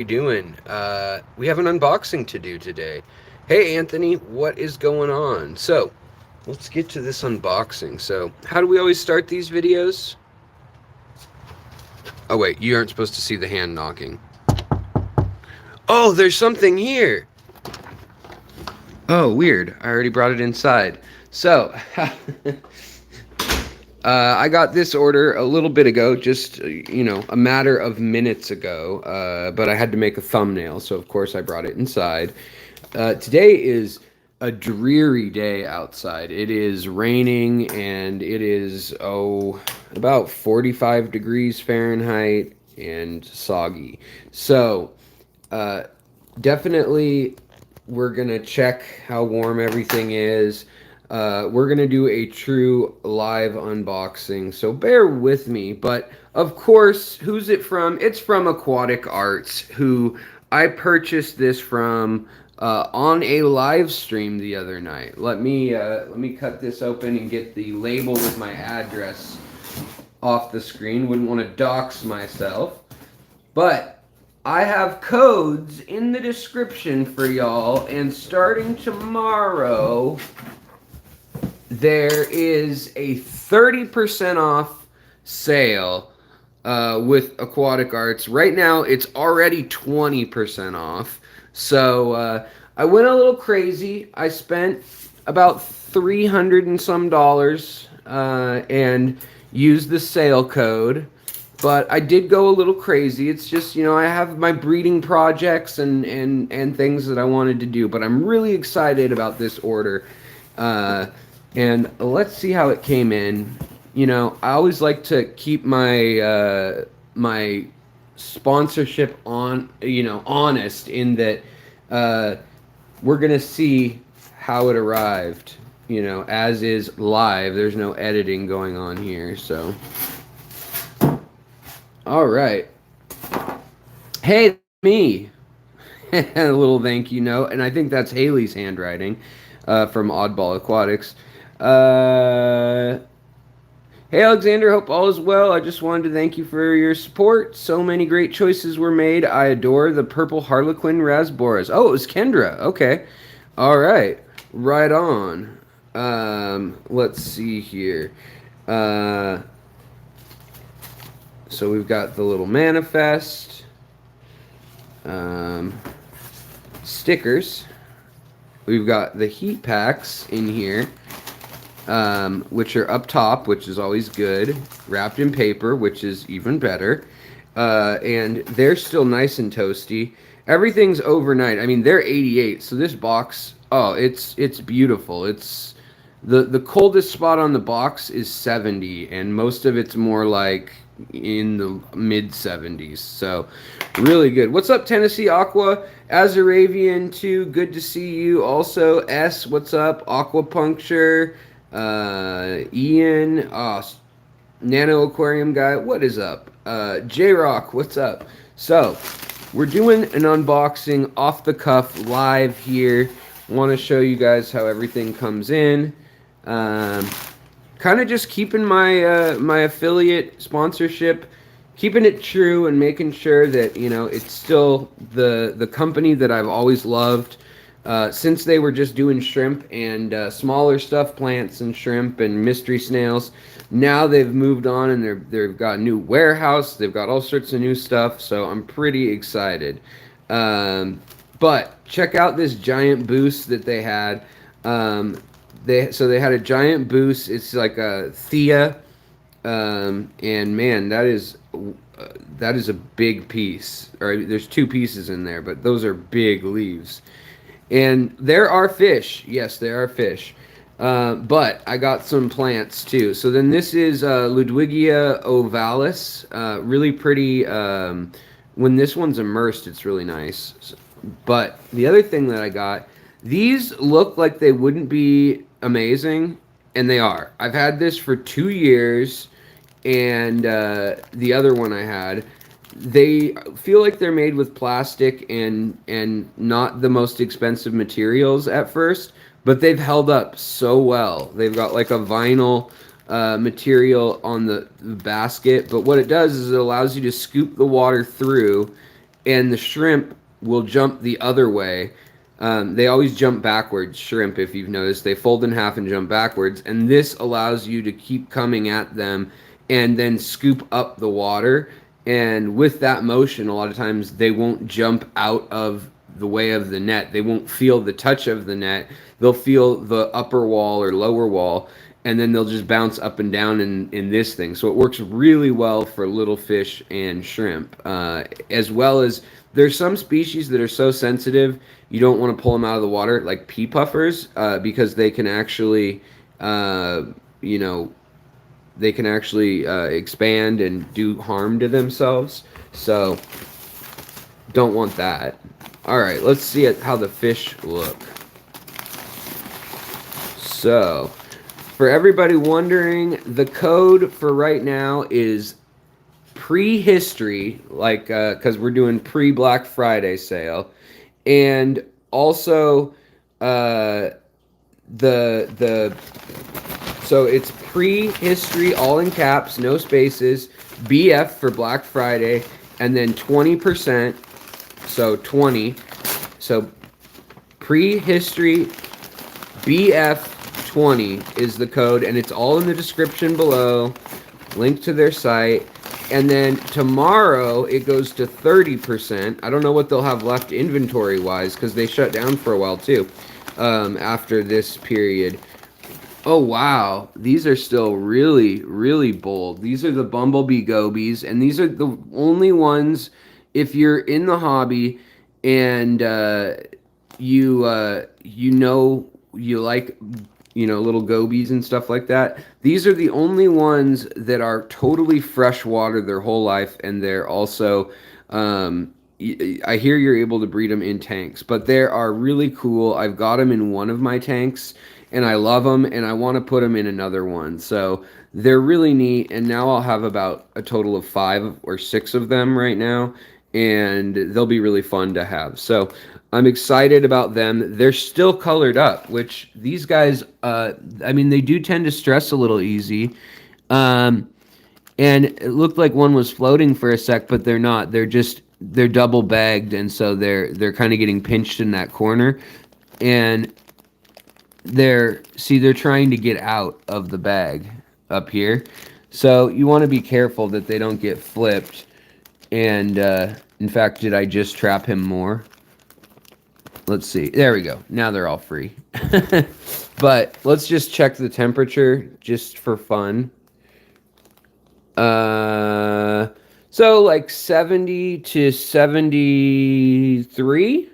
you doing? We have an unboxing to do today. Hey, Anthony, what is going on? So, let's get to this unboxing. So, how do we always start these videos? Oh, wait, you aren't supposed to see the hand knocking. Oh, there's something here. Oh, weird. I already brought it inside. So, I got this order a little bit ago, just, a matter of minutes ago, but I had to make a thumbnail, so of course I brought it inside. Today is a dreary day outside. It is raining and it is, about 45 degrees Fahrenheit and soggy. So, uh, definitely we're going to check how warm everything is. We're going to do a true live unboxing, so bear with me. But, of course, who's it from? It's from AquaticArts, who I purchased this from on a live stream the other night. Let me cut this open and get the label with my address off the screen. Wouldn't want to dox myself. But I have codes in the description for y'all, and starting tomorrow, there is a 30% off sale with AquaticArts. Right now, it's already 20% off. So I went a little crazy. I spent about 300 and some dollars and used the sale code. But I did go a little crazy. It's just, I have my breeding projects and things that I wanted to do. But I'm really excited about this order. And let's see how it came in. I always like to keep my sponsorship honest, in that we're gonna see how it arrived. As is live. There's no editing going on here, so. All right. Hey, me. A little thank you note, and I think that's Haley's handwriting from Oddball Aquatics. Hey, Alexander, hope all is well. I just wanted to thank you for your support. So many great choices were made. I adore the purple Harlequin Rasboras. Oh, it was Kendra. Okay. All right. Right on. Let's see here. So we've got the little manifest. Stickers. We've got the heat packs in here, which are up top, which is always good. Wrapped in paper, which is even better. And they're still nice and toasty. Everything's overnight. I mean, they're 88, so this box, it's beautiful. It's the coldest spot on the box is 70, and most of it's more like in the mid 70s. So really good. What's up, Tennessee Aqua? Azaravian 2, good to see you. Also, S, what's up? Aquapuncture. Ian, Nano Aquarium guy, what is up? J-Rock, what's up? So, we're doing an unboxing off the cuff live here. Want to show you guys how everything comes in. Kind of just keeping my my affiliate sponsorship, keeping it true and making sure that it's still the company that I've always loved. Since they were just doing shrimp and smaller stuff, plants and shrimp and mystery snails, now they've moved on and they've got a new warehouse. They've got all sorts of new stuff, so I'm pretty excited. But check out this giant boost that they had. They had a giant boost. It's like a Thea, and man, that is a big piece. Or there's two pieces in there, but those are big leaves. And there are fish. Yes, there are fish. But I got some plants too. So then this is Ludwigia ovalis. Really pretty. When this one's immersed, it's really nice. But the other thing that I got, these look like they wouldn't be amazing, and they are. I've had this for 2 years, and the other one I had, they feel like they're made with plastic and not the most expensive materials at first, but they've held up so well. They've got like a vinyl material on the basket, but what it does is it allows you to scoop the water through and the shrimp will jump the other way. They always jump backwards, shrimp, if you've noticed. They fold in half and jump backwards, and this allows you to keep coming at them and then scoop up the water. And with that motion, a lot of times they won't jump out of the way of the net. They won't feel the touch of the net. They'll feel the upper wall or lower wall, and then they'll just bounce up and down in this thing. So it works really well for little fish and shrimp, as well as there's some species that are so sensitive you don't want to pull them out of the water, like pea puffers, because they can actually, you know, they can actually expand and do harm to themselves. So don't want that. All right, let's see how the fish look. So, for everybody wondering, the code for right now is prehistory, like because we're doing pre-Black Friday sale, and also the so it's prehistory, all in caps, no spaces, BF for Black Friday, and then 20%, so 20, so prehistory BF20 is the code, and it's all in the description below, link to their site. And then tomorrow it goes to 30%. I don't know what they'll have left inventory wise because they shut down for a while too after this period. Oh wow, these are still really, really bold. These are the Bumblebee Gobies, and these are the only ones, if you're in the hobby and you know you like, you know, little gobies and stuff like that. These are the only ones that are totally freshwater their whole life, and they're also, I hear you're able to breed them in tanks, but they are really cool. I've got them in one of my tanks, and I love them, and I want to put them in another one. So they're really neat, and now I'll have about a total of 5 or 6 of them right now, and they'll be really fun to have. So I'm excited about them. They're still colored up, which these guys, I mean, they do tend to stress a little easy. And it looked like one was floating for a sec, but they're not. They're double bagged, and so they're kind of getting pinched in that corner. And they're trying to get out of the bag up here. So you want to be careful that they don't get flipped. And in fact, did I just trap him more? Let's see. There we go. Now they're all free. But let's just check the temperature just for fun. So like 70 to 73.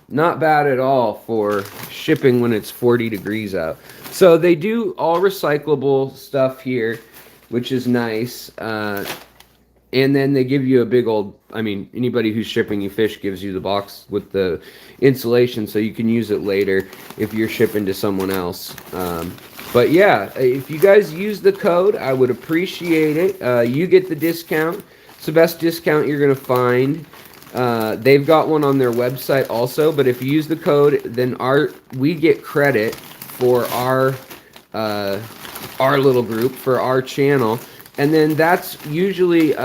Not bad at all for shipping when it's 40 degrees out. So they do all recyclable stuff here, which is nice. And then they give you a big old, I mean, anybody who's shipping you fish gives you the box with the insulation so you can use it later if you're shipping to someone else. But yeah, if you guys use the code, I would appreciate it. You get the discount. It's the best discount you're going to find. They've got one on their website also, but if you use the code, then we get credit for our little group, for our channel. And then that's usually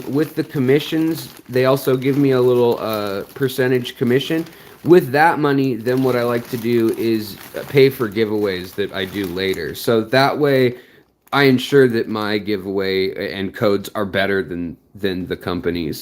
with the commissions, they also give me a little percentage commission. With that money, then what I like to do is pay for giveaways that I do later. So that way I ensure that my giveaway and codes are better than the company's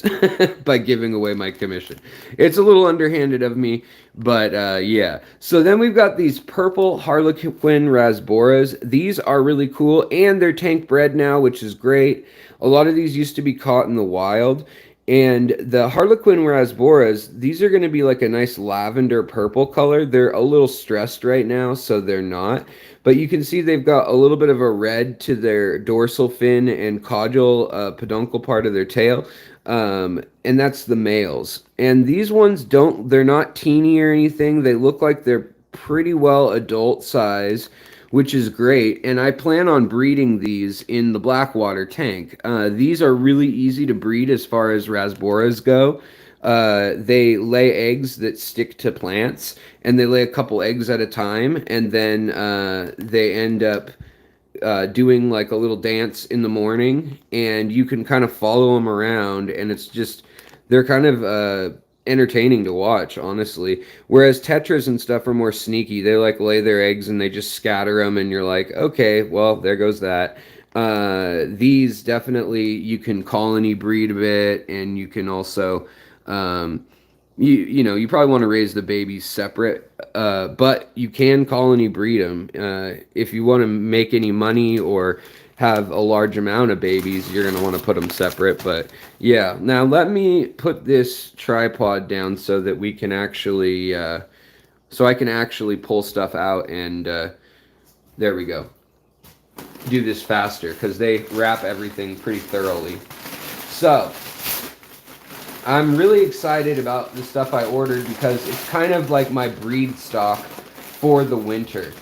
by giving away my commission. It's a little underhanded of me, but yeah. So then we've got these purple Harlequin Rasboras. These are really cool, and they're tank bred now, which is great. A lot of these used to be caught in the wild. And the Harlequin Rasboras, these are going to be like a nice lavender purple color. They're a little stressed right now, so they're not. But you can see they've got a little bit of a red to their dorsal fin and caudal peduncle part of their tail. And that's the males. And these ones they're not teeny or anything. They look like they're pretty well adult size, which is great. And I plan on breeding these in the Blackwater tank. These are really easy to breed as far as Rasboras go. They lay eggs that stick to plants, and they lay a couple eggs at a time, and then they end up doing like a little dance in the morning, and you can kind of follow them around, and it's just, they're kind of entertaining to watch, honestly. Whereas Tetras and stuff are more sneaky. They like lay their eggs and they just scatter them, and you're like, okay, well, there goes that. These definitely you can colony breed a bit, and you can also, you probably want to raise the babies separate, but you can colony breed them. If you want to make any money or have a large amount of babies, you're going to want to put them separate. But yeah, now let me put this tripod down so that we can actually, so I can actually pull stuff out, and there we go. Do this faster because they wrap everything pretty thoroughly. So I'm really excited about the stuff I ordered because it's kind of like my breed stock for the winter.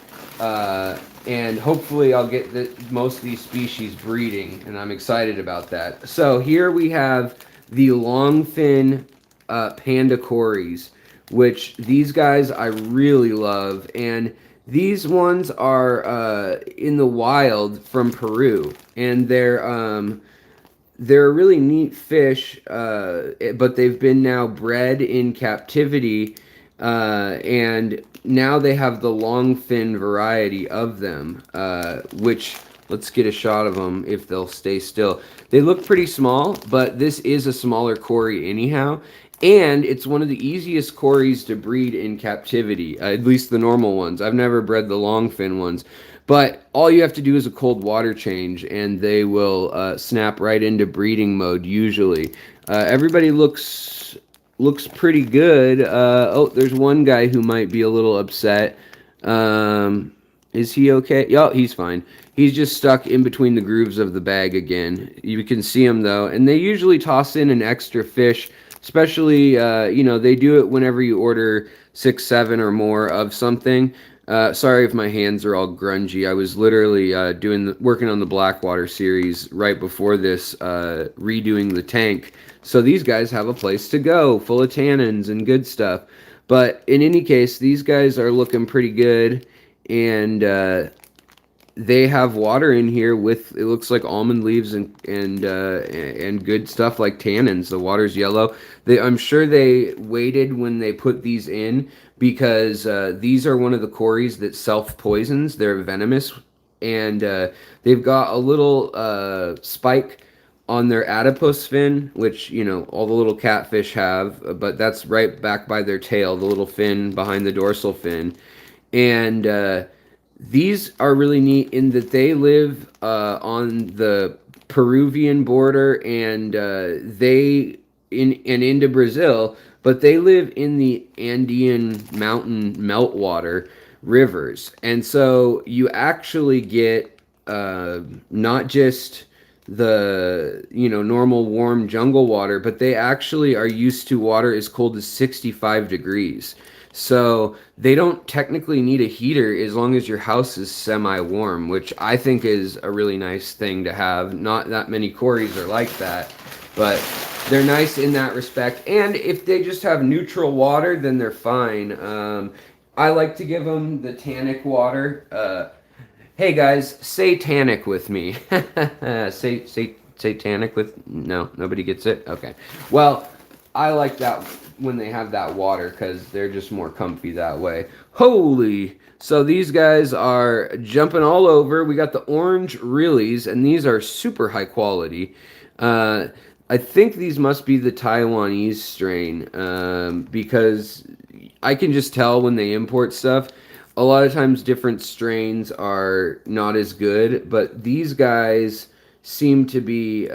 And hopefully I'll get most of these species breeding, and I'm excited about that. So here we have the longfin Panda Quarries, which these guys I really love. And these ones are in the wild from Peru, and they're a really neat fish, but they've been now bred in captivity, and now they have the longfin variety of them, which, let's get a shot of them if they'll stay still. They look pretty small, but this is a smaller Cory anyhow, and it's one of the easiest Cories to breed in captivity, at least the normal ones. I've never bred the longfin ones. But all you have to do is a cold water change, and they will snap right into breeding mode usually. Everybody looks pretty good. Oh, there's one guy who might be a little upset. Is he okay? Yeah, he's fine. He's just stuck in between the grooves of the bag again. You can see him though, and they usually toss in an extra fish, especially they do it whenever you order 6, 7 or more of something. Sorry if my hands are all grungy. I was literally working on the Blackwater series right before this, redoing the tank. So these guys have a place to go, full of tannins and good stuff. But in any case, these guys are looking pretty good, and they have water in here with, it looks like almond leaves and good stuff like tannins. The water's yellow. I'm sure they waited when they put these in because these are one of the Cories that self-poisons. They're venomous, and they've got a little spike on their adipose fin, which, all the little catfish have, but that's right back by their tail, the little fin behind the dorsal fin. And these are really neat in that they live on the Peruvian border, and into Brazil, but they live in the Andean mountain meltwater rivers. And so you actually get not just the normal warm jungle water, but they actually are used to water as cold as 65 degrees. So they don't technically need a heater as long as your house is semi-warm, which I think is a really nice thing to have. Not that many Cories are like that, but they're nice in that respect. And if they just have neutral water, then they're fine. I like to give them the tannic water. Hey guys, say tannic with me. say tannic with... No, nobody gets it? Okay. Well, I like that when they have that water because they're just more comfy that way. Holy! So these guys are jumping all over. We got the orange realies, and these are super high quality. I think these must be the Taiwanese strain because I can just tell when they import stuff. A lot of times different strains are not as good, but these guys seem to be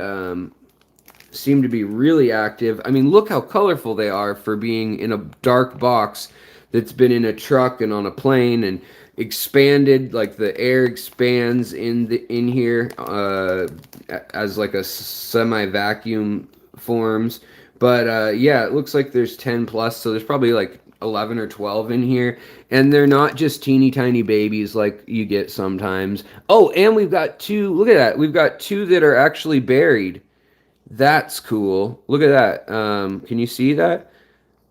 really active. I mean, look how colorful they are for being in a dark box that's been in a truck and on a plane and expanded. Like the air expands in here as like a semi-vacuum forms. But yeah, it looks like there's 10 plus, so there's probably like 11 or 12 in here, and they're not just teeny tiny babies like you get sometimes. Oh, and we've got 2, look at that, we've got 2 that are actually buried. That's cool. Look at that. Can you see that?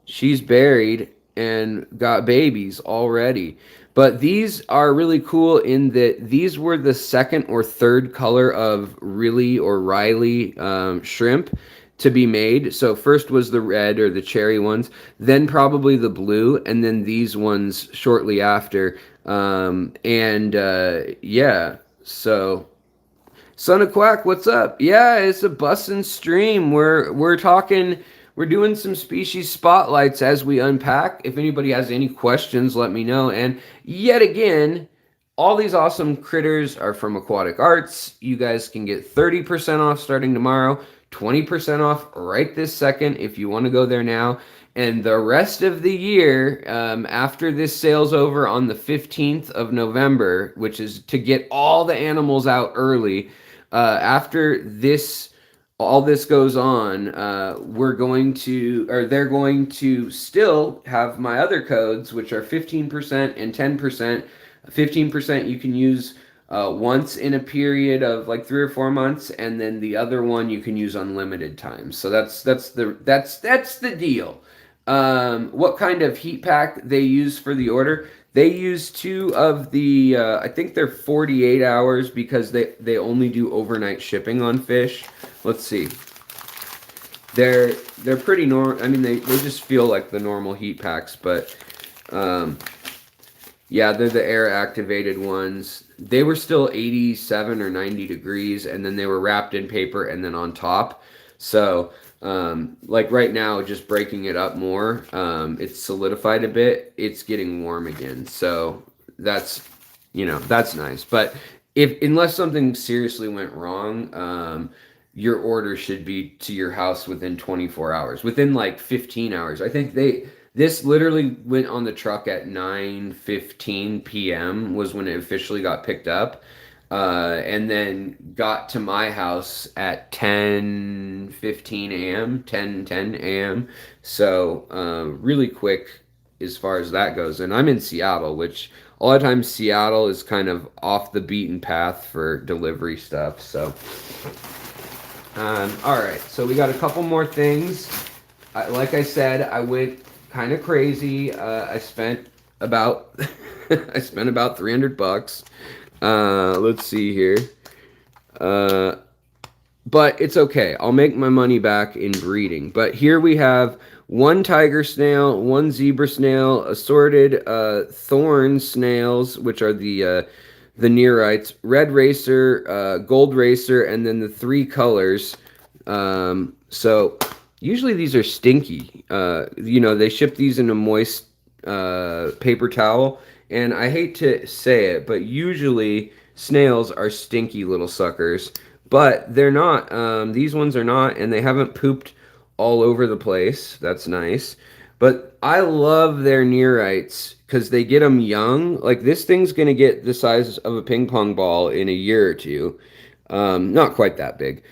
She's buried and got babies already. But these are really cool in that these were the second or third color of Riley or Riley shrimp to be made. So first was the red or the cherry ones, then probably the blue, and then these ones shortly after. Yeah, so Son of Quack, what's up? Yeah, it's a bussin' stream. We're talking. We're doing some species spotlights as we unpack. If anybody has any questions, let me know. And yet again, all these awesome critters are from AquaticArts. You guys can get 30% off starting tomorrow, 20% off right this second if you want to go there now. And the rest of the year, after this sale's over on the 15th of November, which is to get all the animals out early, after this, all this goes on, we're going to, or they're going to still have my other codes, which are 15% and 10%. 15% you can use once in a period of like 3 or 4 months, and then the other one you can use unlimited time. So that's the deal. What kind of heat pack they use for the order? They use 2 of the, I think they're 48 hours because they only do overnight shipping on fish. Let's see. They're pretty normal. I mean, they just feel like the normal heat packs, but yeah, they're the air activated ones. They were still 87 or 90 degrees, and then they were wrapped in paper and then on top. So like right now, just breaking it up more, it's solidified a bit. It's getting warm again. So that's, that's nice. But unless something seriously went wrong, your order should be to your house within 24 hours, within like 15 hours. I think this literally went on the truck at 9:15 p.m. was when it officially got picked up. And then got to my house at 10:15 a.m., 10:10 a.m. So really quick as far as that goes. And I'm in Seattle, which a lot of times Seattle is kind of off the beaten path for delivery stuff. So, all right. So we got a couple more things. Like I said, I went kind of crazy. I spent about I spent about $300. Let's see here. But it's okay. I'll make my money back in breeding. But here we have 1 tiger snail, 1 zebra snail, assorted thorn snails, which are the neorites, red racer, gold racer, and then the 3 colors. So usually these are stinky. They ship these in a moist paper towel. And I hate to say it, but usually snails are stinky little suckers. But they're not. These ones are not, and they haven't pooped all over the place. That's nice. But I love their neorites because they get them young. Like this thing's going to get the size of a ping pong ball in a year or two. Not quite that big.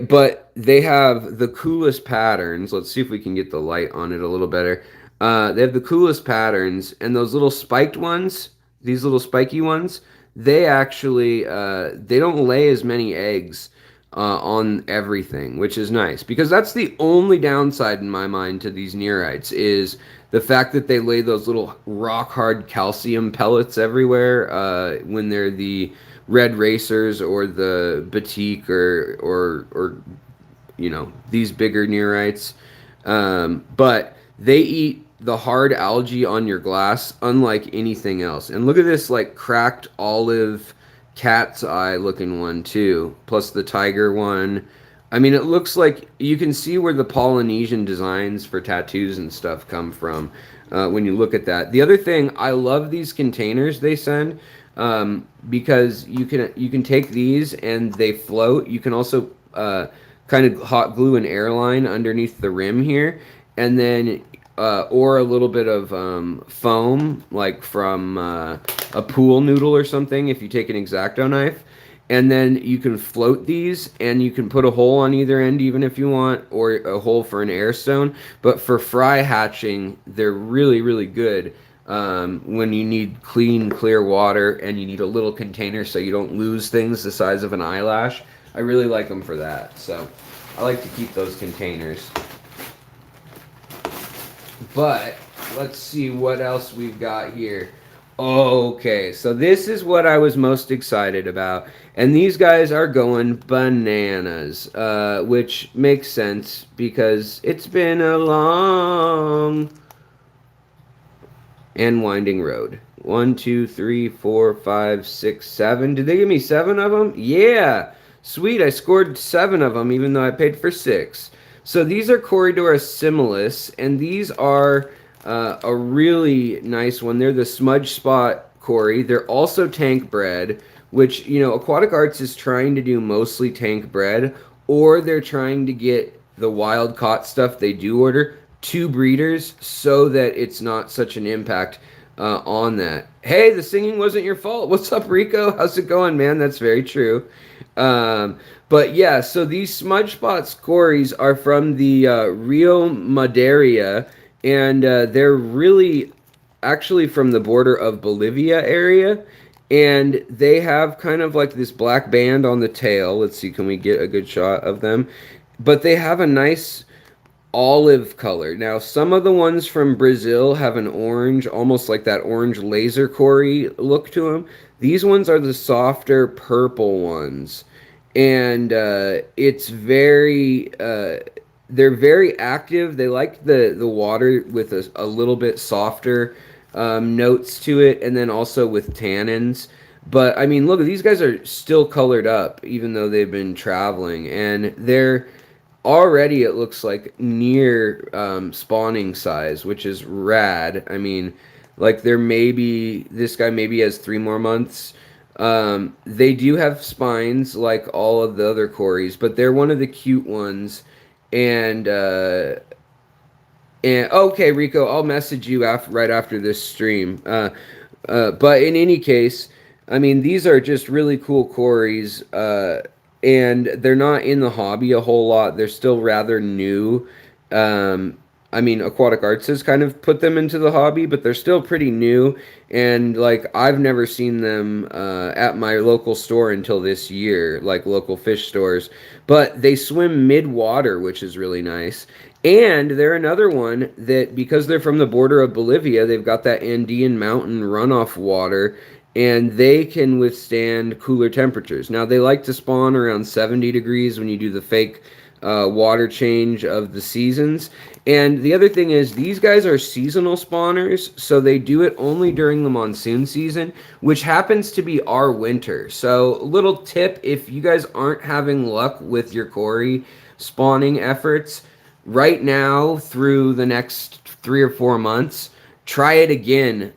But they have the coolest patterns. Let's see if we can get the light on it a little better. They have the coolest patterns, and those little spiked ones, these little spiky ones, they actually, they don't lay as many eggs on everything, which is nice. Because that's the only downside in my mind to these neorites is the fact that they lay those little rock-hard calcium pellets everywhere when they're the red racers or the batik or these bigger neorites. But they eat the hard algae on your glass unlike anything else. And look at this like cracked olive cat's eye looking one too, plus the tiger one. I mean, it looks like you can see where the Polynesian designs for tattoos and stuff come from when you look at that. The other thing, I love these containers they send because you can take these and they float. You can also kind of hot glue an airline underneath the rim here, and then or a little bit of foam, like from a pool noodle or something, if you take an X-Acto knife. And then you can float these, and you can put a hole on either end, even if you want, or a hole for an air stone. But for fry hatching, they're really, really good when you need clean, clear water, and you need a little container so you don't lose things the size of an eyelash. I really like them for that. So I like to keep those containers. But let's see what else we've got here. Okay, so this is what I was most excited about. And these guys are going bananas, which makes sense because it's been a long and winding road. One, two, three, four, five, six, seven. Did they give me seven of them? Yeah. Sweet, I scored seven of them, even though I paid for six. So these are Corydoras Simelis, and these are a really nice one. They're the smudge spot Cory. They're also tank bred, which, you know, AquaticArts is trying to do mostly tank bred, or they're trying to get the wild caught stuff they do order two breeders so that it's not such an impact on that. Hey, the singing wasn't your fault. What's up, Rico? How's it going, man? That's very true. But yeah, so these smudge spots Cories are from the Rio Madeira, and they're really actually from the border of Bolivia area. And they have kind of like this black band on the tail. Let's see, can we get a good shot of them? But they have a nice olive color. Now, some of the ones from Brazil have an orange, almost like that orange laser Cory look to them. These ones are the softer purple ones. And it's very, they're very active. They like the water with a little bit softer notes to it, and then also with tannins. But I mean, look, these guys are still colored up, even though they've been traveling, and they're already it looks like near spawning size, which is rad. I mean, like there maybe this guy maybe has 3 more months. They do have spines like all of the other Corys, but they're one of the cute ones. And okay, Rico, I'll message you right after this stream. But in any case, I mean, these are just really cool Corys, and they're not in the hobby a whole lot. They're still rather new. I mean, AquaticArts has kind of put them into the hobby, but they're still pretty new. And like, I've never seen them at my local store until this year, like local fish stores. But they swim mid-water, which is really nice. And they're another one that, because they're from the border of Bolivia, they've got that Andean mountain runoff water, and they can withstand cooler temperatures. Now, they like to spawn around 70 degrees when you do the fake water change of the seasons. And the other thing is, these guys are seasonal spawners, so they do it only during the monsoon season, which happens to be our winter. So, little tip, if you guys aren't having luck with your Cory spawning efforts, right now through the next 3 or 4 months, try it again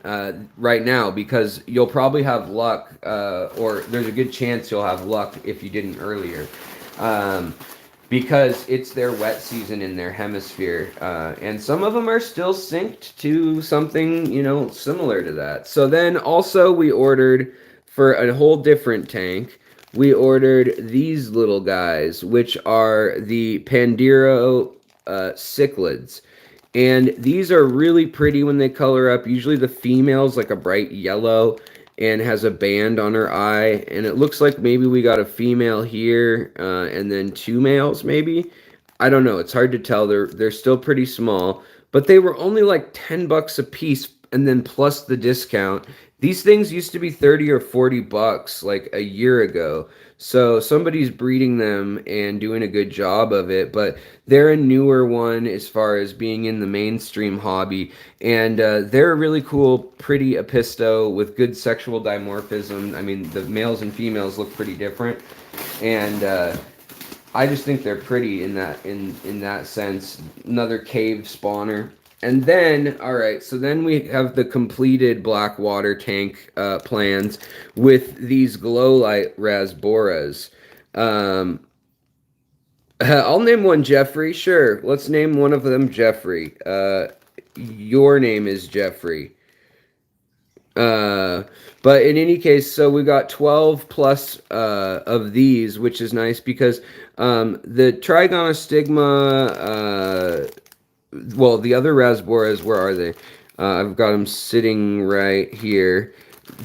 right now, because you'll probably have luck, or there's a good chance you'll have luck if you didn't earlier, because it's their wet season in their hemisphere, and some of them are still synced to something, you know, similar to that. So then also we ordered for a whole different tank. We ordered these little guys, which are the Pandero Cichlids. And these are really pretty when they color up. Usually the female's like a bright yellow and has a band on her eye. And it looks like maybe we got a female here and then 2 males maybe. I don't know. It's hard to tell. They're still pretty small. But they were only like $10 a piece, and then plus the discount. These things used to be 30 or 40 bucks like a year ago. So somebody's breeding them and doing a good job of it, but they're a newer one as far as being in the mainstream hobby, and they're a really cool, pretty apisto with good sexual dimorphism. I mean, the males and females look pretty different, and I just think they're pretty in that sense. Another cave spawner. And then, all right, so then we have the completed black water tank plans with these glow light Rasboras. I'll name one Jeffrey. Sure, let's name one of them Jeffrey. Your name is Jeffrey. But in any case, so we got 12 plus of these, which is nice because the Trigonostigma, well, the other Rasboras, where are they? I've got them sitting right here.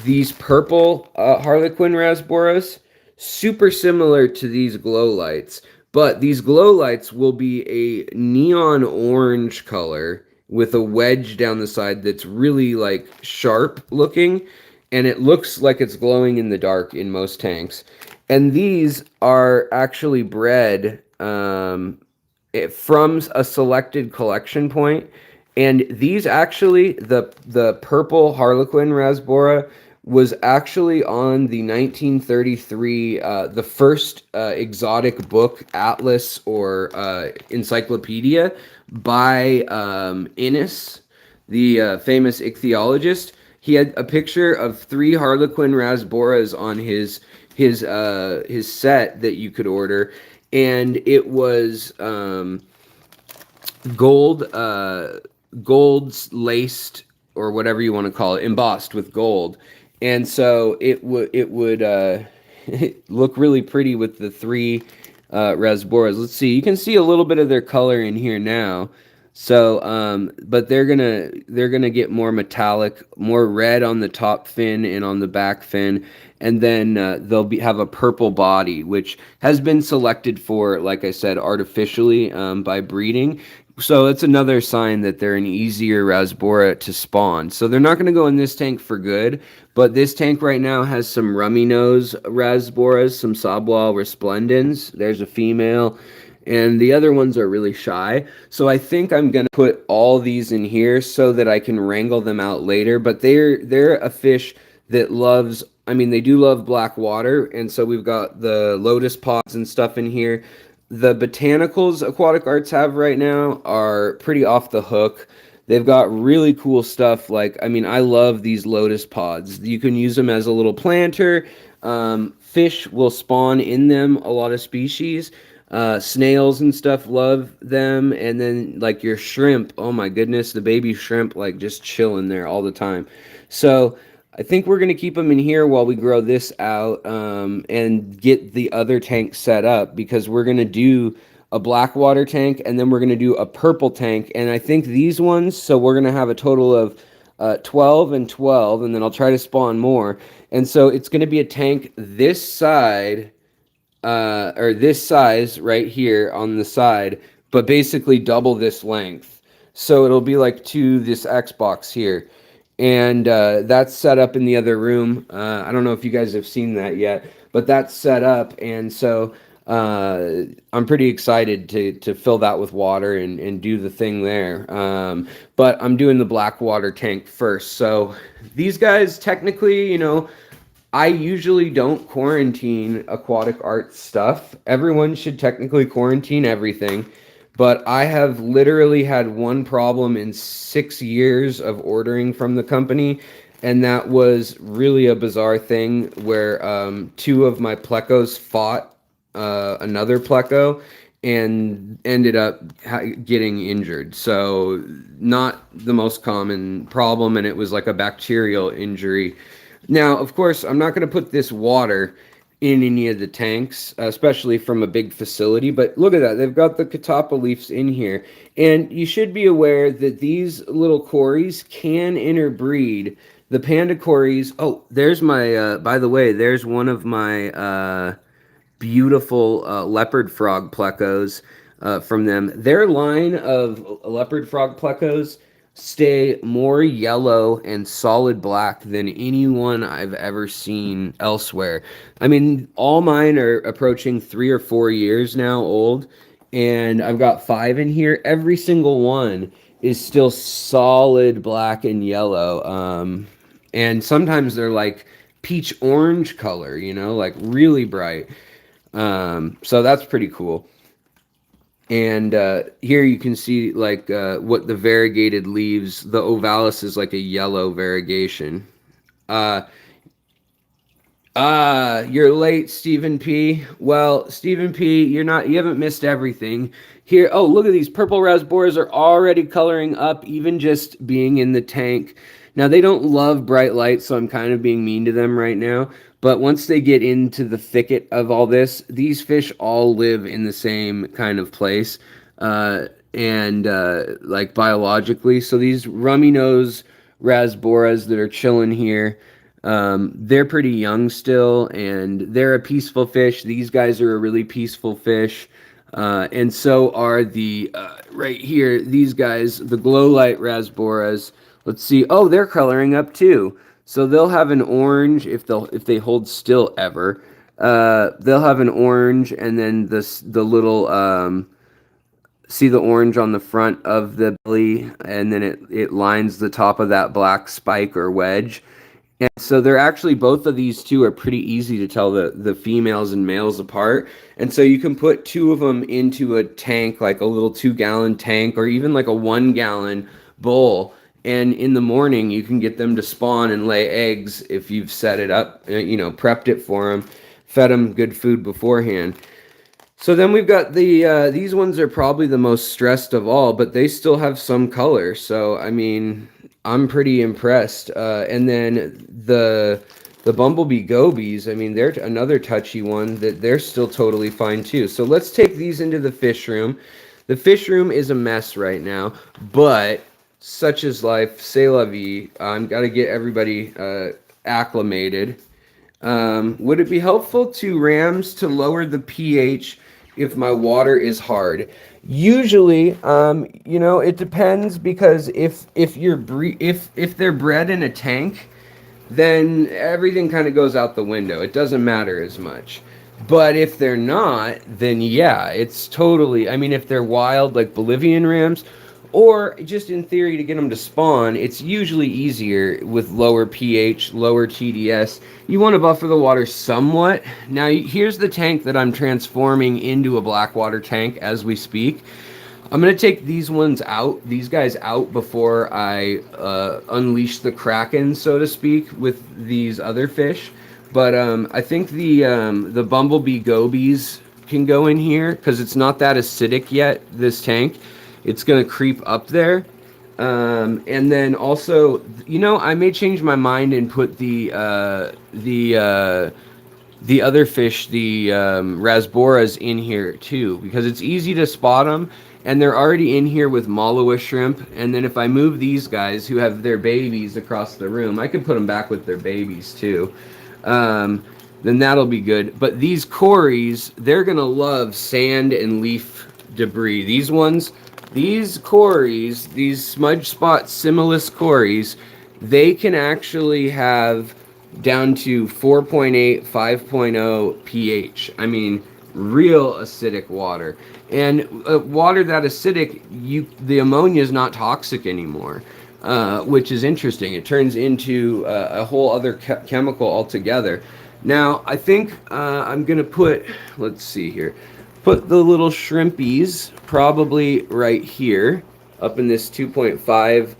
These purple Harlequin Rasboras, super similar to these glow lights, but these glow lights will be a neon orange color, with a wedge down the side that's really like sharp looking, and it looks like it's glowing in the dark in most tanks. And these are actually bred from a selected collection point. And these actually, the purple Harlequin Rasbora was actually on the 1933, the first exotic book, atlas, or encyclopedia by Innes, the famous ichthyologist. He had a picture of 3 Harlequin Rasboras on his set that you could order, and it was gold's laced, or whatever you want to call it, embossed with gold, and so it would look really pretty with the 3 Rasboras. Let's see, you can see a little bit of their color in here now. So, but they're gonna get more metallic, more red on the top fin and on the back fin, and then have a purple body, which has been selected for, like I said, artificially by breeding. So it's another sign that they're an easier Rasbora to spawn. So they're not going to go in this tank for good, but this tank right now has some rummy nose Rasboras, some Sabwell resplendens. There's a female, and the other ones are really shy. So I think I'm going to put all these in here so that I can wrangle them out later. But they're a fish that loves, I mean, they do love black water, and so we've got the lotus pods and stuff in here. The botanicals AquaticArts have right now are pretty off the hook. They've got really cool stuff. Like, I mean, I love these lotus pods. You can use them as a little planter. Fish will spawn in them, a lot of species. Snails and stuff love them. And then, like, your shrimp, oh my goodness, the baby shrimp, like, just chilling there all the time. So I think we're going to keep them in here while we grow this out and get the other tank set up, because we're going to do a black water tank, and then we're going to do a purple tank. And I think these ones, so we're going to have a total of 12 and 12, and then I'll try to spawn more. And so it's going to be a tank this side, or this size right here on the side, but basically double this length. So it'll be like this Xbox here. And that's set up in the other room. I don't know if you guys have seen that yet, but that's set up. And so I'm pretty excited to fill that with water and do the thing there. But I'm doing the black water tank first. So these guys, technically, you know, I usually don't quarantine AquaticArts stuff. Everyone should technically quarantine everything. But I have literally had one problem in 6 years of ordering from the company, and that was really a bizarre thing where 2 of my plecos fought another pleco and ended up getting injured. So not the most common problem, and it was like a bacterial injury. Now, of course, I'm not going to put this water in any of the tanks, especially from a big facility. But look at that. They've got the catappa leaves in here. And you should be aware that these little Quarries can interbreed. The Panda Quarries... Oh, there's my... by the way, there's one of my beautiful leopard frog plecos from them. Their line of leopard frog plecos stay more yellow and solid black than anyone I've ever seen elsewhere. I mean, all mine are approaching 3 or 4 years now old, and I've got 5 in here. Every single one is still solid black and yellow. And sometimes they're like peach orange color, you know, like really bright. So that's pretty cool. And here you can see like what the variegated leaves. The ovalis is like a yellow variegation. You're late, Stephen P. Well, Stephen P, you haven't missed everything. Here, oh, look at these purple Rasboras are already coloring up, even just being in the tank. Now, they don't love bright light, so I'm kind of being mean to them right now. But once they get into the thicket of all this, these fish all live in the same kind of place, and like biologically. So these rummy nose Rasboras that are chilling here, they're pretty young still, and they're a peaceful fish. These guys are a really peaceful fish. And so are the right here, these guys, the glow light Rasboras. Let's see. Oh, they're coloring up too. So they'll have an orange if they hold still ever. They'll have an orange, and then the little see the orange on the front of the belly, and then it lines the top of that black spike or wedge. And so they're actually, both of these two are pretty easy to tell the females and males apart. And so you can put two of them into a tank, like a little 2-gallon tank, or even like a 1-gallon bowl. And in the morning, you can get them to spawn and lay eggs if you've set it up, prepped it for them, fed them good food beforehand. So then we've got these ones are probably the most stressed of all, but they still have some color. So, I mean, I'm pretty impressed. And then the Bumblebee Gobies, I mean, they're another touchy one that they're still totally fine too. So let's take these into the fish room. The fish room is a mess right now, but such is life. C'est la vie. I've got to get everybody acclimated. Would it be helpful to rams to lower the pH if my water is hard? Usually, it depends, because if they're bred in a tank, then everything kind of goes out the window. It doesn't matter as much. But if they're not, then yeah, it's totally, I mean, if they're wild like Bolivian rams, or just in theory to get them to spawn, it's usually easier with lower pH, lower TDS. You want to buffer the water somewhat. Now, here's the tank that I'm transforming into a blackwater tank as we speak. I'm going to take these guys out before I unleash the Kraken, so to speak, with these other fish. But I think the Bumblebee Gobies can go in here, because it's not that acidic yet, this tank. It's going to creep up there. And then also, I may change my mind and put the other fish, the Rasboras, in here too, because it's easy to spot them, and they're already in here with Malawa shrimp. And then if I move these guys who have their babies across the room, I could put them back with their babies too. Then that'll be good. But these Quarries, they're going to love sand and leaf debris. These Quarries, these smudge spot Simelis Quarries, they can actually have down to 4.8, 5.0 pH. I mean, real acidic water. And water that acidic, the ammonia is not toxic anymore, which is interesting. It turns into a whole other chemical altogether. Now, I think I'm going to put, let's see here, put the little shrimpies probably right here, up in this 2.5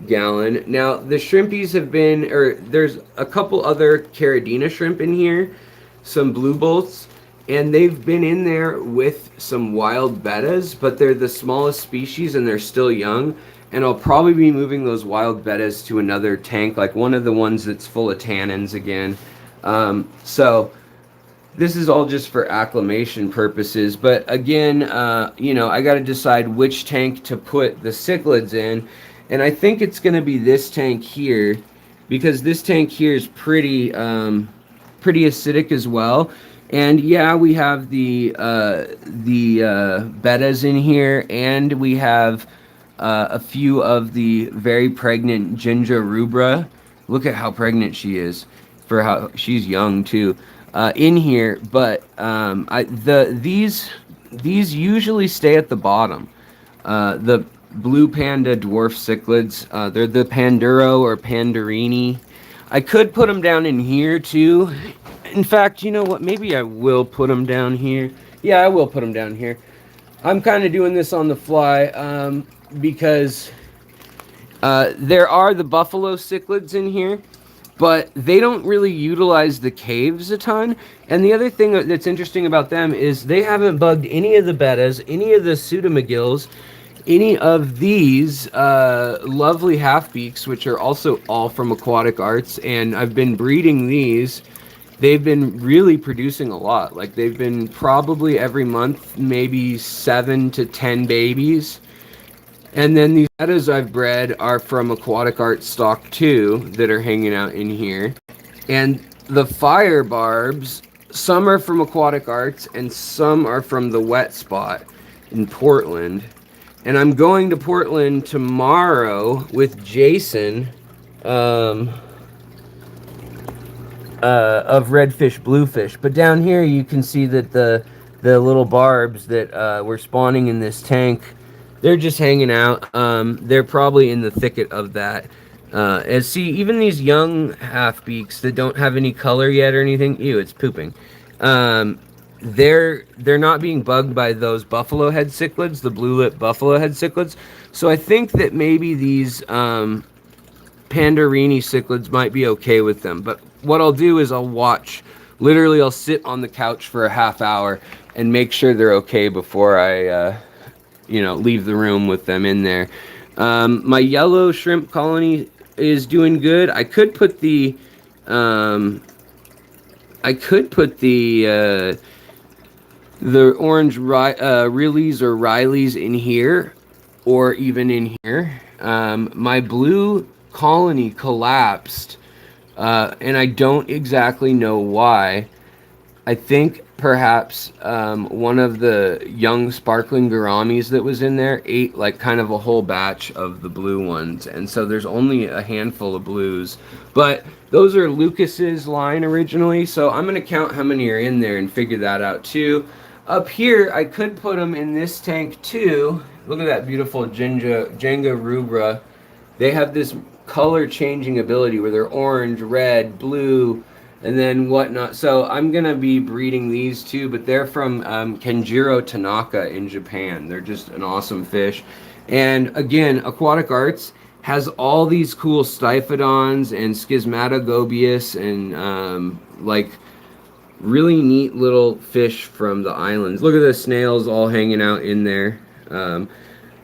gallon. Now, the shrimpies have been, there's a couple other Corydoras shrimp in here, some blue bolts, and they've been in there with some wild bettas, but they're the smallest species and they're still young. And I'll probably be moving those wild bettas to another tank, like one of the ones that's full of tannins again. So this is all just for acclimation purposes, but again, I got to decide which tank to put the cichlids in, and I think it's going to be this tank here, because this tank here is pretty acidic as well. And yeah, we have the bettas in here, and we have a few of the very pregnant Ginger rubra. Look at how pregnant she is, for how she's young too. In here, but these usually stay at the bottom. The blue panda dwarf cichlids, they're the Panduro or Pandarini. I could put them down in here too. In fact, you know what? Maybe I will put them down here. Yeah, I will put them down here. I'm kind of doing this on the fly because there are the buffalo cichlids in here, but they don't really utilize the caves a ton. And the other thing that's interesting about them is they haven't bugged any of the bettas, any of the pseudomagills, any of these lovely half-beaks, which are also all from AquaticArts, and I've been breeding these. They've been really producing a lot. Like, they've been probably every month, maybe 7 to 10 babies. And then these bettas I've bred are from AquaticArts stock too, that are hanging out in here. And the fire barbs, some are from AquaticArts and some are from the wet spot in Portland. And I'm going to Portland tomorrow with Jason um, of redfish, bluefish. But down here you can see that the little barbs that were spawning in this tank, they're just hanging out. They're probably in the thicket of that. And see, even these young half beaks that don't have any color yet or anything, ew, it's pooping. Um, they're not being bugged by those buffalo head cichlids, the blue lip buffalo head cichlids. So I think that maybe these Pandarini cichlids might be okay with them. But what I'll do is I'll watch. Literally, I'll sit on the couch for a half hour and make sure they're okay before I, leave the room with them in there. My yellow shrimp colony is doing good. I could put the, the orange Riley's or Riley's in here, or even in here. My blue colony collapsed, and I don't exactly know why. I think perhaps one of the young sparkling gouramis that was in there ate like kind of a whole batch of the blue ones, and so there's only a handful of blues. But those are Lucas's line originally, so I'm going to count how many are in there and figure that out too. Up here, I could put them in this tank too. Look at that beautiful Jenga rubra. They have this color changing ability where they're orange, red, blue, and then whatnot. So I'm going to be breeding these two, but they're from Kenjiro Tanaka in Japan. They're just an awesome fish. And again, AquaticArts has all these cool Stiphodons and Schismatogobius and like really neat little fish from the islands. Look at the snails all hanging out in there.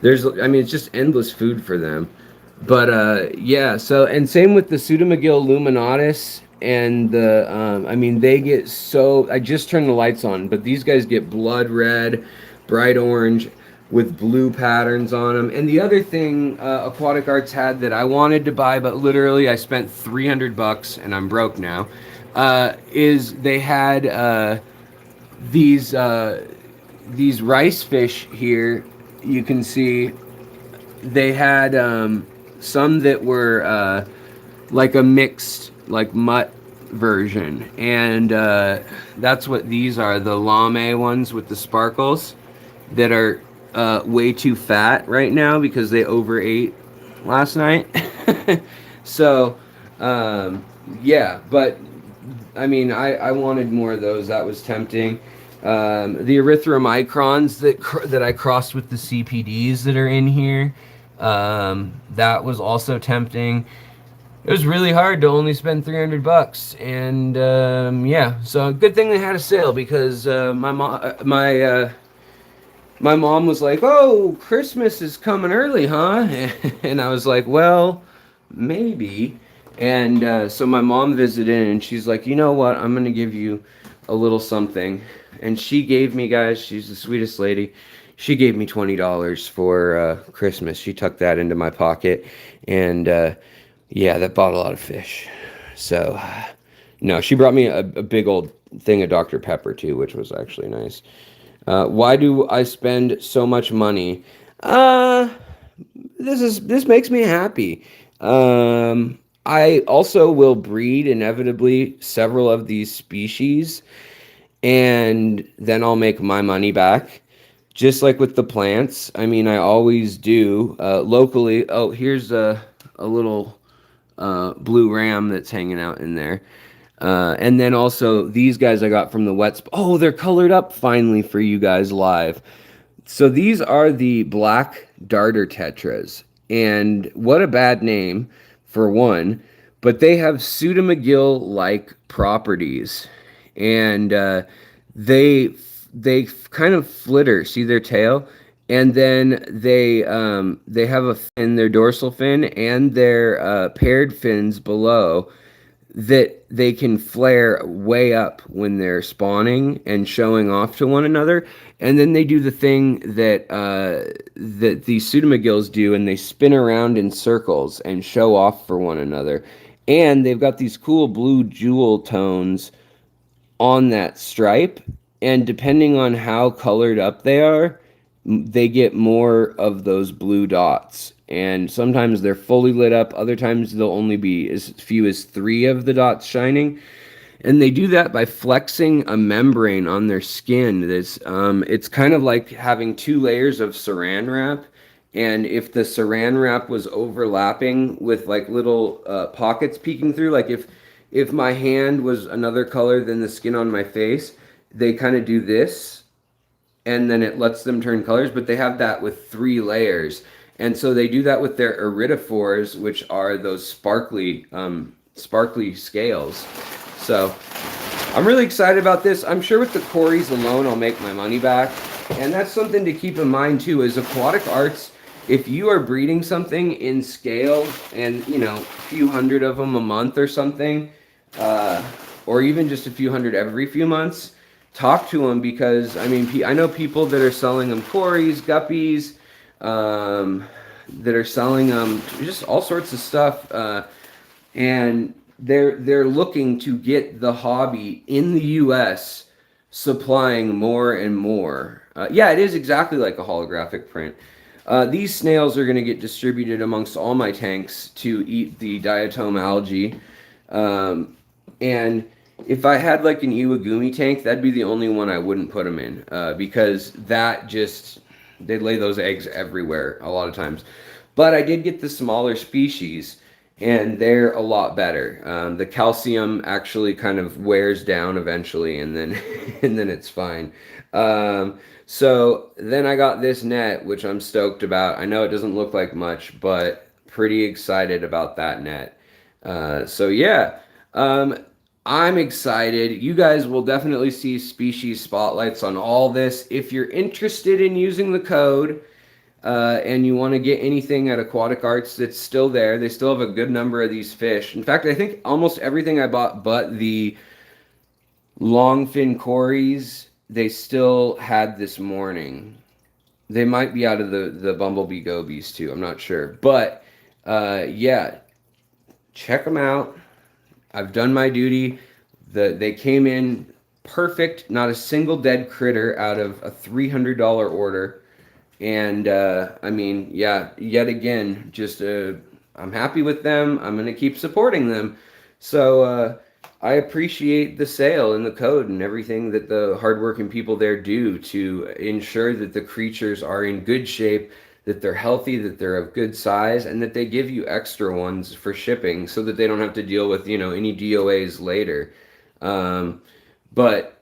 It's just endless food for them. But yeah, so, and same with the Pseudomagil luminatus and they get so, I just turned the lights on, but these guys get blood red, bright orange with blue patterns on them. And the other thing AquaticArts had that I wanted to buy, but literally I spent $300 and I'm broke now, is they had these rice fish here. You can see they had some that were like a mixed, like mutt version, and that's what these are, the lame ones with the sparkles that are way too fat right now because they overate last night. So yeah, but I wanted more of those. That was tempting. The erythromicrons that I crossed with the CPDs that are in here, that was also tempting. It was really hard to only spend $300, and yeah, so good thing they had a sale because my mom was like, "Oh, Christmas is coming early, huh?" And I was like, "Well, maybe." And so my mom visited, and she's like, "You know what? I'm gonna give you a little something." And she gave me, guys, she's the sweetest lady. She gave me $20 for Christmas. She tucked that into my pocket, and yeah, that bought a lot of fish. So, no, she brought me a big old thing of Dr. Pepper too, which was actually nice. Why do I spend so much money? This makes me happy. I also will breed inevitably several of these species, and then I'll make my money back. Just like with the plants, I always do. Locally, oh, here's a little blue ram that's hanging out in there. And then also these guys I got from the wet spot. Oh, they're colored up finally for you guys live. So these are the black darter tetras. And what a bad name for one, but they have pseudomagil-like properties. And they kind of flitter. See their tail? And then they have a fin, their dorsal fin, and their paired fins below that they can flare way up when they're spawning and showing off to one another. And then they do the thing that that these pseudomagills do, and they spin around in circles and show off for one another. And they've got these cool blue jewel tones on that stripe, and depending on how colored up they are, they get more of those blue dots. And sometimes they're fully lit up, other times they'll only be as few as 3 of the dots shining. And they do that by flexing a membrane on their skin. It's kind of like having 2 layers of saran wrap. And if the saran wrap was overlapping with like little pockets peeking through, like if my hand was another color than the skin on my face, they kind of do this, and then it lets them turn colors. But they have that with 3 layers, and so they do that with their iridophores, which are those sparkly scales. So I'm really excited about this. I'm sure with the Quarries alone, I'll make my money back. And that's something to keep in mind too, is AquaticArts, if you are breeding something in scale and, you know, a few hundred of them a month or something, or even just a few hundred every few months, talk to them, because, I mean, I know people that are selling them Quarries, guppies, that are selling them just all sorts of stuff, and they're looking to get the hobby in the U.S. supplying more and more. Yeah, it is exactly like a holographic print. These snails are going to get distributed amongst all my tanks to eat the diatom algae. And if I had like an Iwagumi tank, that'd be the only one I wouldn't put them in, because that just, they lay those eggs everywhere a lot of times. But I did get the smaller species, and they're a lot better. The calcium actually kind of wears down eventually, and then and then it's fine. So then I got this net, which I'm stoked about. I know it doesn't look like much, but pretty excited about that net. So yeah, I'm excited. You guys will definitely see species spotlights on all this. If you're interested in using the code, and you want to get anything at AquaticArts that's still there, they still have a good number of these fish. In fact, I think almost everything I bought but the longfin Quarries, they still had this morning. They might be out of the Bumblebee Gobies too, I'm not sure. But yeah, check them out. I've done my duty. They came in perfect, not a single dead critter out of a $300 order. And I mean, yeah, yet again, just I'm happy with them. I'm going to keep supporting them. So I appreciate the sale and the code and everything that the hardworking people there do to ensure that the creatures are in good shape, that they're healthy, that they're of good size, and that they give you extra ones for shipping so that they don't have to deal with, you know, any DOAs later. But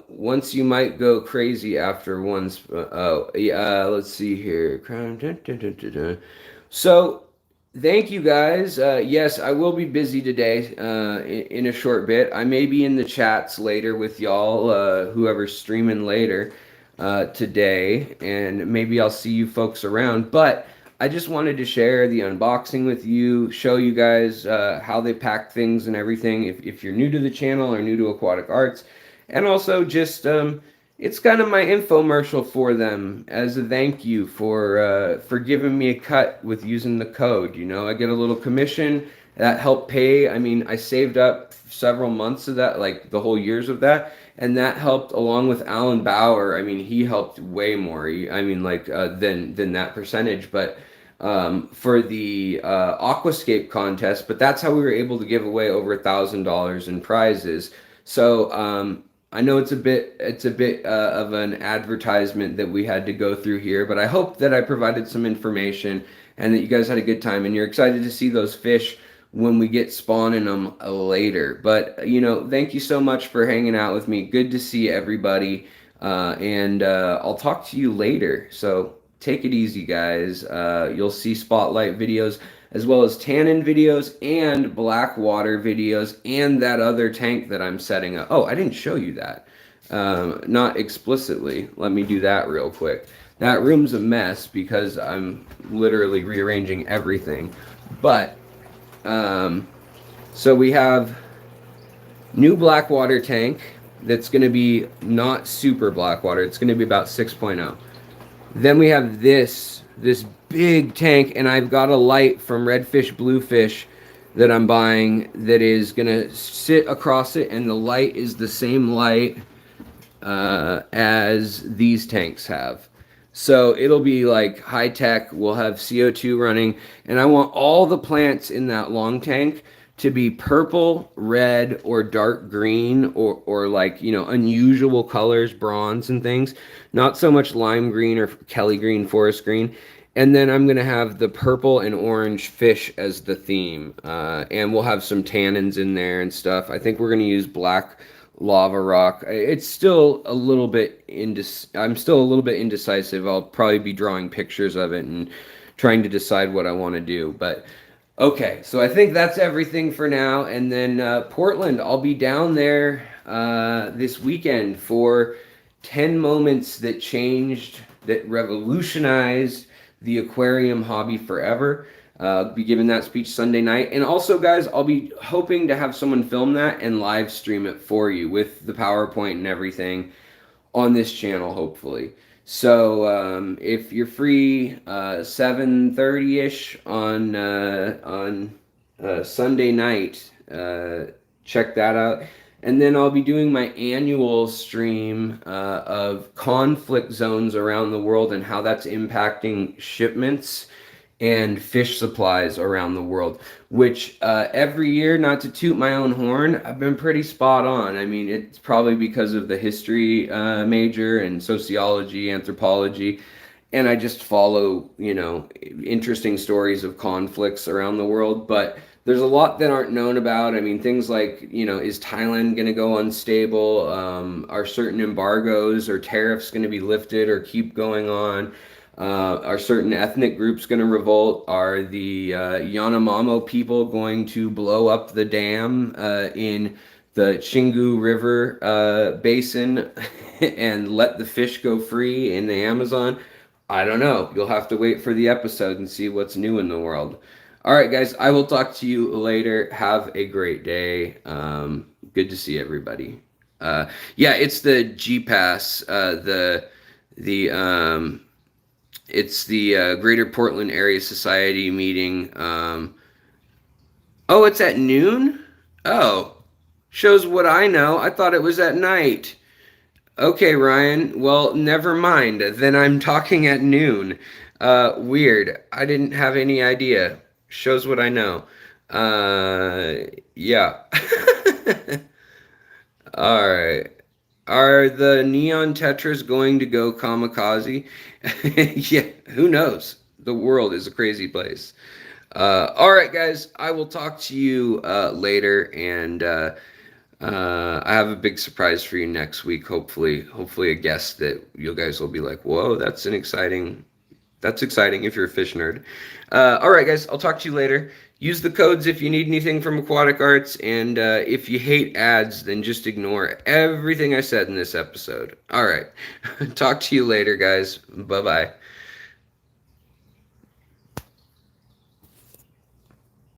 once you might go crazy after one's, let's see here. So thank you guys. Yes, I will be busy today, in a short bit. I may be in the chats later with y'all, whoever's streaming later, today, and maybe I'll see you folks around. But I just wanted to share the unboxing with you, show you guys how they pack things and everything, if you're new to the channel or new to AquaticArts. And also just, it's kind of my infomercial for them as a thank you for giving me a cut with using the code. You know, I get a little commission that helped pay. I mean, I saved up several months of that, like the whole years of that. And that helped, along with Alan Bauer. I mean, he helped way more. I mean, like, than that percentage. But for the Aquascape contest, but that's how we were able to give away over $1,000 in prizes. So I know it's a bit of an advertisement that we had to go through here, but I hope that I provided some information and that you guys had a good time and you're excited to see those fish when we get spawning them later. But, you know, thank you so much for hanging out with me. Good to see everybody, and I'll talk to you later. So take it easy, guys. You'll see spotlight videos as well as tannin videos and blackwater videos and that other tank that I'm setting up. Oh, I didn't show you that. Not explicitly. Let me do that real quick. That room's a mess because I'm literally rearranging everything. But, so we have new blackwater tank that's going to be not super blackwater. It's going to be about 6.0. Then we have this big tank, and I've got a light from Redfish Bluefish that I'm buying that is going to sit across it, and the light is the same light as these tanks have. So it'll be like high tech. We'll have CO2 running, and I want all the plants in that long tank to be purple, red, or dark green, or like, you know, unusual colors, bronze and things. Not so much lime green or Kelly green, forest green. And then I'm gonna have the purple and orange fish as the theme, and we'll have some tannins in there and stuff. I think we're gonna use black lava rock. It's still a little bit I'm still a little bit indecisive. I'll probably be drawing pictures of it and trying to decide what I want to do. But okay, so I think that's everything for now. And then Portland, I'll be down there this weekend for 10 moments that changed, that revolutionized the aquarium hobby forever. I'll be giving that speech Sunday night. And also, guys, I'll be hoping to have someone film that and live stream it for you with the PowerPoint and everything on this channel, hopefully. So if you're free 7:30-ish on Sunday night, check that out. And then I'll be doing my annual stream of conflict zones around the world and how that's impacting shipments and fish supplies around the world, which every year, not to toot my own horn, I've been pretty spot on. I mean, it's probably because of the history major and sociology, anthropology, and I just follow, you know, interesting stories of conflicts around the world. But there's a lot that aren't known about. I mean, things like, you know, is Thailand going to go unstable? Are certain embargoes or tariffs going to be lifted or keep going on? Are certain ethnic groups going to revolt? Are the Yanomamo people going to blow up the dam in the Chingu River basin and let the fish go free in the Amazon? I don't know. You'll have to wait for the episode and see what's new in the world. All right, guys, I will talk to you later. Have a great day. Good to see everybody. Yeah, it's the GPAS, it's the Greater Portland Area Society meeting. Oh, it's at noon? Oh, shows what I know. I thought it was at night. Okay, Ryan. Well, never mind. Then I'm talking at noon. Weird. I didn't have any idea. Shows what I know. Yeah. All right. Are the neon Tetras going to go kamikaze? Yeah, who knows? The world is a crazy place. All right, guys, I will talk to you later, and I have a big surprise for you next week. Hopefully a guest that you guys will be like, "Whoa, that's exciting if you're a fish nerd." All right, guys, I'll talk to you later. Use the codes if you need anything from AquaticArts, and if you hate ads, then just ignore everything I said in this episode. All right, talk to you later, guys. Bye-bye.